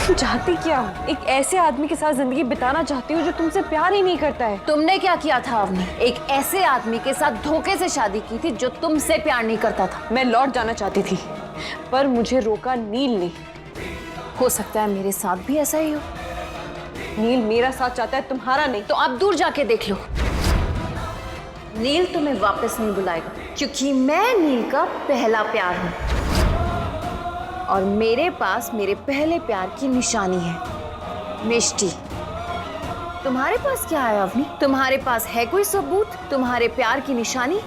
तुम चाहती क्या हो? एक ऐसे आदमी के साथ जिंदगी बिताना चाहती हूँ जो तुमसे प्यार ही नहीं करता है। तुमने क्या किया था अवनी? एक ऐसे आदमी के साथ धोखे से शादी की थी जो तुमसे प्यार नहीं करता था। मैं लौट जाना चाहती थी पर मुझे रोका नील ने। हो सकता है मेरे साथ भी ऐसा ही हो। नील मेरा साथ चाहता है, तुम्हारा नहीं। तो आप दूर जाके देख लो। नील तुम्हें वापस नहीं बुलाएगा क्योंकि मैं नील का पहला प्यार हूं और मेरे पास मेरे पहले प्यार की निशानी है, मिष्टी। तुम्हारे पास क्या है अवनी? तुम्हारे पास है कोई सबूत तुम्हारे प्यार की निशानी?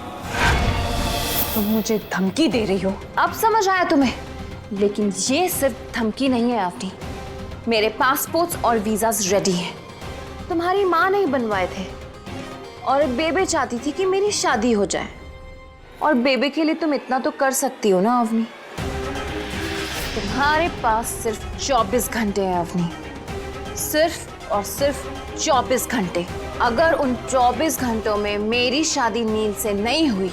तुम मुझे धमकी दे रही हो? अब समझ आया तुम्हें? लेकिन ये सिर्फ धमकी नहीं है अवनी। मेरे पासपोर्ट्स और वीजास रेडी हैं। तुम्हारी माँ नहीं बनवाए थे और बेबे चाहती थी कि मेरी शादी हो जाए और बेबे के लिए तुम इतना तो कर सकती हो ना अवनी? तुम्हारे पास सिर्फ 24 घंटे हैं अवनी, सिर्फ और सिर्फ 24 घंटे। अगर उन 24 घंटों में मेरी शादी नील से नहीं हुई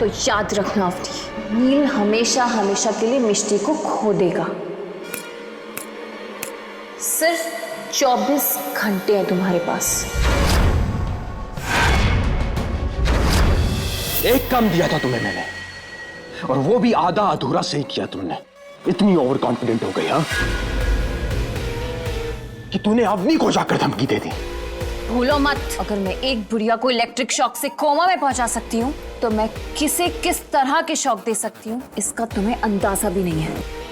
तो याद रखना अवनी, नील हमेशा हमेशा के लिए मिष्टी को खो देगा। सिर्फ 24 घंटे हैं तुम्हारे पास। एक काम दिया था तुम्हें मैंने और वो भी आधा अधूरा सही किया तुमने। इतनी ओवर कॉन्फिडेंट हो गई हाँ कि तूने अवनी को जाकर धमकी दे दी। भूलो मत, अगर मैं एक बुढ़िया को इलेक्ट्रिक शॉक से कोमा में पहुंचा सकती हूँ तो मैं किसे किस तरह के शॉक दे सकती हूँ इसका तुम्हें अंदाजा भी नहीं है।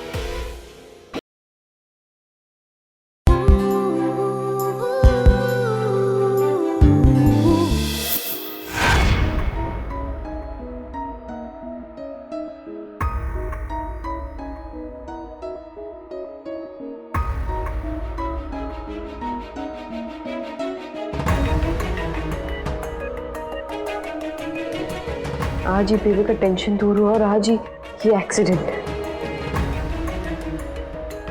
आज ही बेबी का टेंशन दूर हुआ और आज ही ये एक्सीडेंट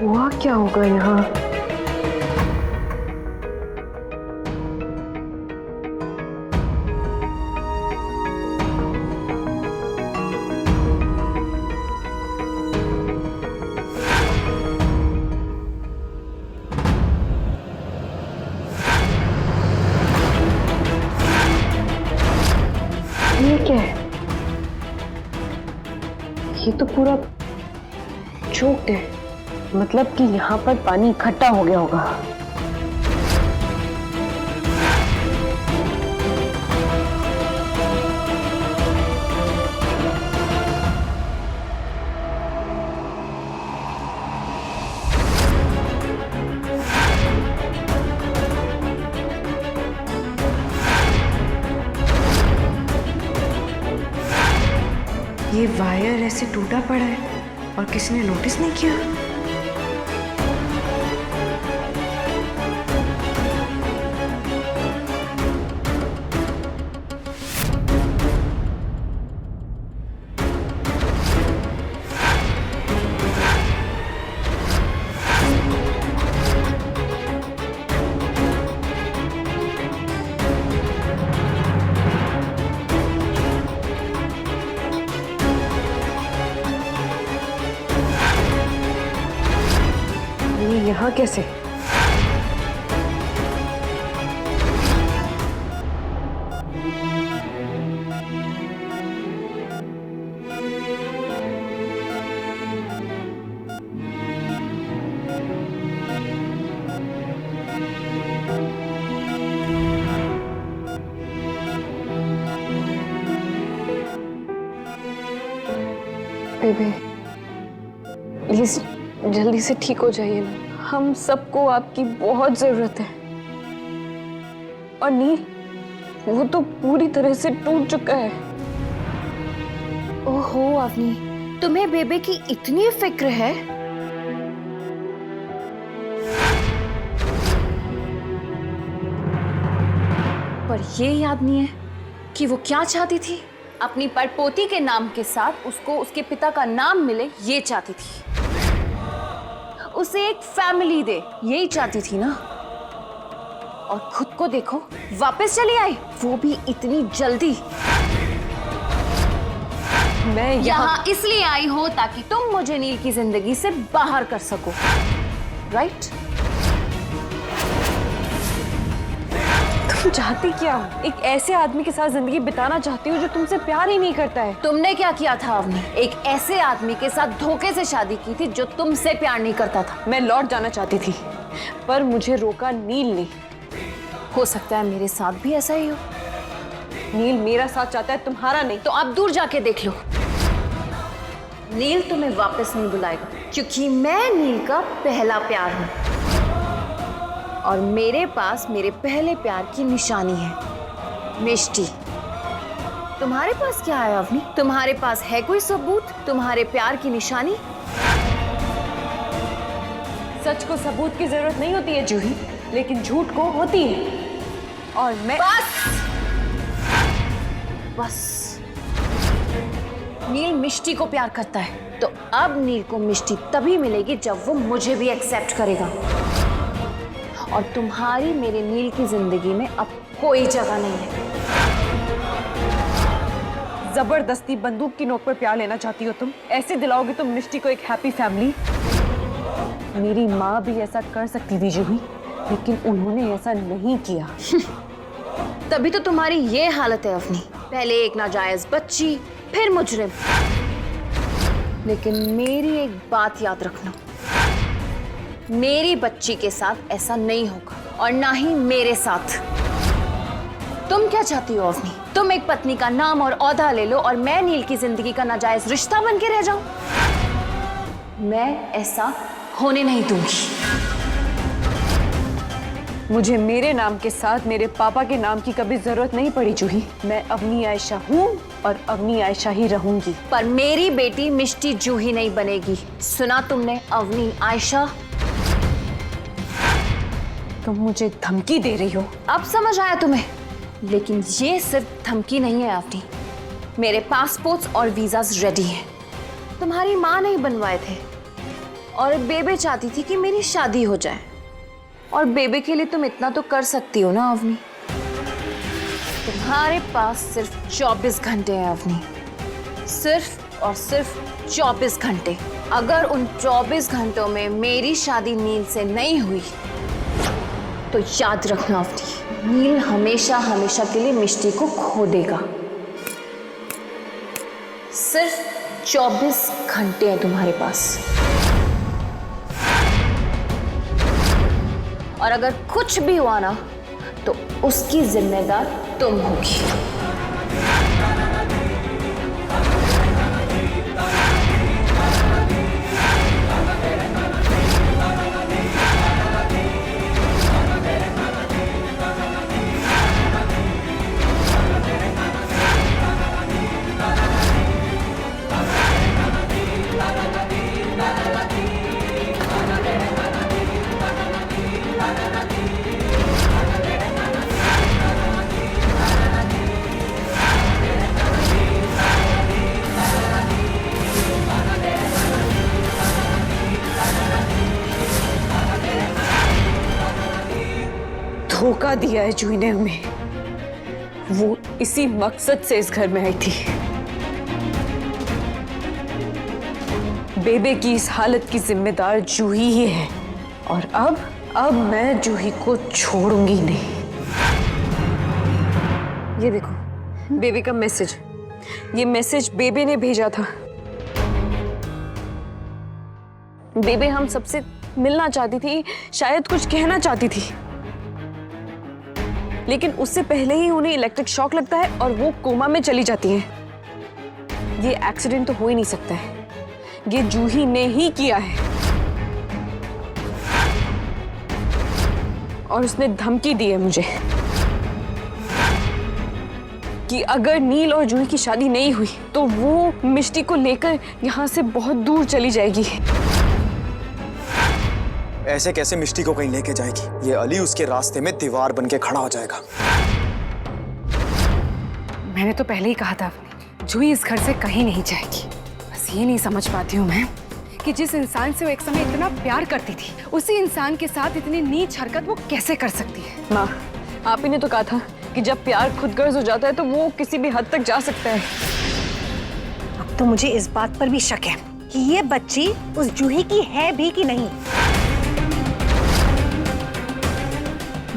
हुआ। क्या होगा यहाँ? ये क्या है? ये तो पूरा चोक्ड है, मतलब कि यहाँ पर पानी इकट्ठा हो गया होगा। ये वायर ऐसे टूटा पड़ा है और किसी ने नोटिस नहीं किया। ये यहाँ कैसे? बेबी प्लीज जल्दी से ठीक हो जाइए ना, हम सबको आपकी बहुत जरूरत है। और नील वो तो पूरी तरह से टूट चुका है। ओहो अवनी, तुम्हें बेबे की इतनी फिक्र है? पर ये याद नहीं है कि वो क्या चाहती थी। अपनी परपोती के नाम के साथ उसको उसके पिता का नाम मिले, ये चाहती थी। उसे एक फैमिली दे, यही चाहती थी ना। और खुद को देखो, वापस चली आई, वो भी इतनी जल्दी। मैं यहाँ इसलिए आई हो ताकि तुम मुझे नील की जिंदगी से बाहर कर सको, राइट? तुम चाहती क्या हो? एक ऐसे आदमी के साथ जिंदगी बिताना चाहती हो जो तुमसे प्यार ही नहीं करता है। तुमने क्या किया था अवनी? एक ऐसे आदमी के साथ धोखे से शादी की थी जो तुमसे प्यार नहीं करता था। मैं लौट जाना चाहती थी पर मुझे रोका नील ने। हो सकता है मेरे साथ भी ऐसा ही हो। नील मेरा साथ चाहता है, तुम्हारा नहीं। तो आप दूर जाके देख लो, नील तुम्हें वापस नहीं बुलाएगा, क्योंकि मैं नील का पहला प्यार हूं और मेरे पास मेरे पहले प्यार की निशानी है, मिष्टी। तुम्हारे पास क्या है अवनी? तुम्हारे पास है कोई सबूत तुम्हारे प्यार की निशानी? सच को सबूत की जरूरत नहीं होती है जूही, लेकिन झूठ को होती है। और मैं बस नील मिष्टी को प्यार करता है, तो अब नील को मिष्टी तभी मिलेगी जब वो मुझे भी एक्सेप्ट करेगा। और तुम्हारी मेरे नील की जिंदगी में अब कोई जगह नहीं है। जबरदस्ती बंदूक की नोक पर प्यार लेना चाहती हो तुम? ऐसे दिलाओगे तुम मिष्टी को एक हैप्पी फैमिली? मेरी माँ भी ऐसा कर सकती थी जूही, लेकिन उन्होंने ऐसा नहीं किया। तभी तो तुम्हारी ये हालत है अवनी, पहले एक नाजायज बच्ची, फिर मुजरिम। लेकिन मेरी एक बात याद रखना, मेरी बच्ची के साथ ऐसा नहीं होगा और ना ही मेरे साथ। तुम क्या चाहती हो अवनी? तुम एक पत्नी का नाम और औहदा ले लो और मैं नील की जिंदगी का नाजायज रिश्ता बन के रह जाऊं? मैं ऐसा होने नहीं दूंगी। मुझे मेरे नाम के साथ मेरे पापा के नाम की कभी जरूरत नहीं पड़ी जूही। मैं अवनी आयशा हूँ और अवनी आयशा ही रहूंगी। पर मेरी बेटी मिष्टी जूही नहीं बनेगी, सुना तुमने? अवनी आयशा। तुम मुझे धमकी दे रही हो? अब समझ आया तुम्हें? लेकिन ये सिर्फ धमकी नहीं है अवनी, मेरे पासपोर्ट्स और वीजास रेडी हैं। तुम्हारी माँ नहीं बनवाए थे और बेबे चाहती थी कि मेरी शादी हो जाए, और बेबे के लिए तुम इतना तो कर सकती हो ना अवनी? तुम्हारे पास सिर्फ 24 घंटे हैं अवनी, सिर्फ और सिर्फ 24 घंटे। अगर उन 24 घंटों में मेरी शादी नील से नहीं हुई तो याद रखना अवनी, नील हमेशा हमेशा के लिए मिष्टी को खो देगा। सिर्फ 24 घंटे हैं तुम्हारे पास, और अगर कुछ भी हुआ ना तो उसकी जिम्मेदार तुम होगी। धोखा दिया है जूही ने हमें। वो इसी मकसद से इस घर में आई थी। बेबे की इस हालत की जिम्मेदार जूही ही है, और अब मैं जूही को छोड़ूंगी नहीं। ये देखो बेबे का मैसेज। ये मैसेज बेबे ने भेजा था। बेबे हम सबसे मिलना चाहती थी, शायद कुछ कहना चाहती थी, लेकिन उससे पहले ही उन्हें इलेक्ट्रिक शॉक लगता है और वो कोमा में चली जाती हैं। ये एक्सीडेंट तो हो ही नहीं सकता है, ये जूही ने ही किया है। और उसने धमकी दी है मुझे कि अगर नील और जूही की शादी नहीं हुई तो वो मिष्टी को लेकर यहाँ से बहुत दूर चली जाएगी। ऐसे कैसे मिष्टी को कहीं लेके जाएगी? ये अली उसके रास्ते में दीवार बन के खड़ा हो जाएगा। मैंने तो पहले ही कहा था जूही इस घर से कहीं नहीं जाएगी। बस ये नहीं समझ पाती हूँ मैं कि जिस इंसान से वो एक समय इतना प्यार करती थी, उसी इंसान के साथ इतनी नीच हरकत वो कैसे कर सकती है। माँ, आप ही ने तो कहा था कि जब प्यार खुदगर्ज हो जाता है तो वो किसी भी हद तक जा सकता है। अब तो मुझे इस बात पर भी शक है कि ये बच्ची उस जूही की है भी कि नहीं।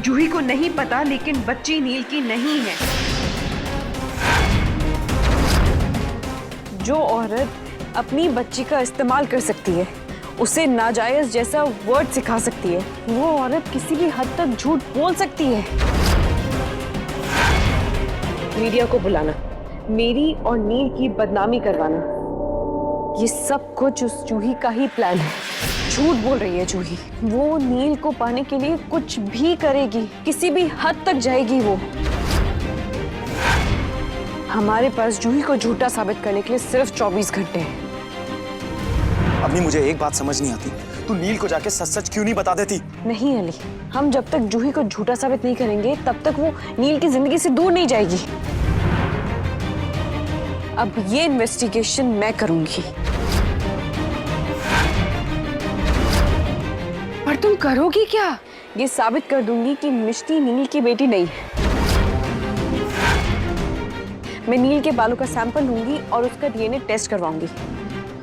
जूही को नहीं पता, लेकिन बच्ची नील की नहीं है। जो औरत अपनी बच्ची का इस्तेमाल कर सकती है, उसे नाजायज जैसा वर्ड सिखा सकती है, वो औरत किसी भी हद तक झूठ बोल सकती है। मीडिया को बुलाना, मेरी और नील की बदनामी करवाना, ये सब कुछ उस जूही का ही प्लान है। झूठ बोल रही है जूही। वो नील को पाने के लिए कुछ भी करेगी, किसी भी हद तक जाएगी वो। हमारे पास जूही को झूठा साबित करने के लिए सिर्फ 24 घंटे हैं। अम्मी मुझे एक बात समझ नहीं आती, तू नील को जाके सच सच क्यों नहीं बता देती? नहीं अली, हम जब तक जूही को झूठा साबित नहीं करेंगे तब तक वो नील की जिंदगी से दूर नहीं जाएगी। अब ये इन्वेस्टिगेशन मैं करूंगी। पर तुम करोगी क्या? ये साबित कर दूंगी कि मिष्टी नील की बेटी नहीं है। मैं नील के बालों का सैंपल लूंगी और उसका डीएनए टेस्ट करवाऊंगी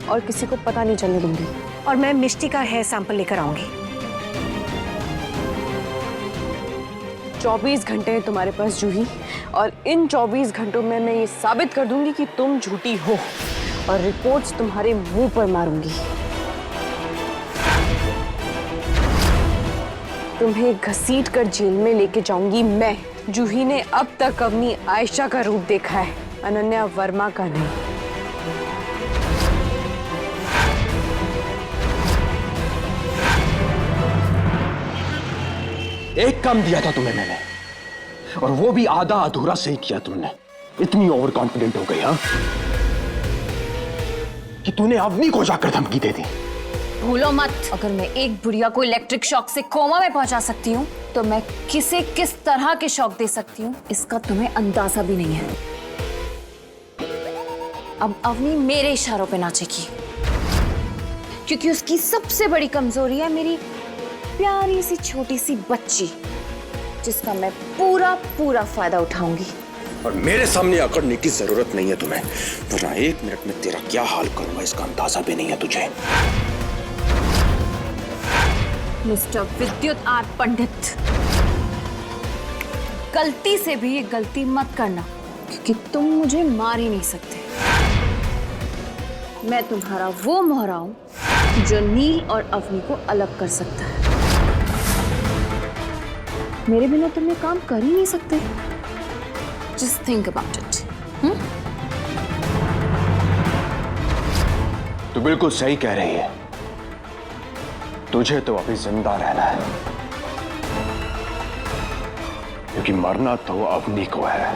और किसी को पता नहीं चलने दूंगी। और मैं मिष्टी का हेयर सैंपल लेकर आऊंगी। 24 घंटे हैं तुम्हारे पास जूही, और इन 24 घंटों में मैं ये साबित कर दूंगी कि तुम झूठी हो और रिपोर्ट्स तुम्हारे मुंह पर मारूंगी। तुम्हें घसीट कर जेल में लेके जाऊंगी मैं। जूही ने अब तक अपनी आयशा का रूप देखा है, अनन्या वर्मा का नहीं। एक काम दिया था तुम्हें मैंने, और वो भी आधा अधूरा सही किया तुमने। इतनी ओवर कॉन्फिडेंट हो गई हाँ कि तूने अवनी को जाकर धमकी दे दी। भूलो मत, अगर मैं एक बुढ़िया को इलेक्ट्रिक शॉक से कोमा में पहुंचा सकती हूँ तो मैं किसे किस तरह के शॉक दे सकती हूँ इसका तुम्हें अंदाजा भी नहीं है। अब अवनी मेरे इशारों पे नाचेगी, क्योंकि उसकी सबसे बड़ी कमजोरी है मेरी प्यारी सी छोटी सी बच्ची, जिसका मैं पूरा पूरा फायदा उठाऊंगी। और मेरे सामने अकड़ने की जरूरत नहीं है तुम्हें, वरना 1 मिनट में तेरा क्या हाल करूंगा इसका अंदाजा भी नहीं है तुझे। मिस्टर विद्युत आर पंडित, गलती से भी ये गलती मत करना, क्योंकि तुम मुझे मार ही नहीं सकते। मैं तुम्हारा वो मोहरा हूं जो नील और अवनी को अलग कर सकता है। मेरे बिना तुम ये काम कर ही नहीं सकते। Just think about it. तू बिल्कुल सही कह रही है, तुझे तो अभी जिंदा रहना है, क्योंकि मरना तो अवनी को है।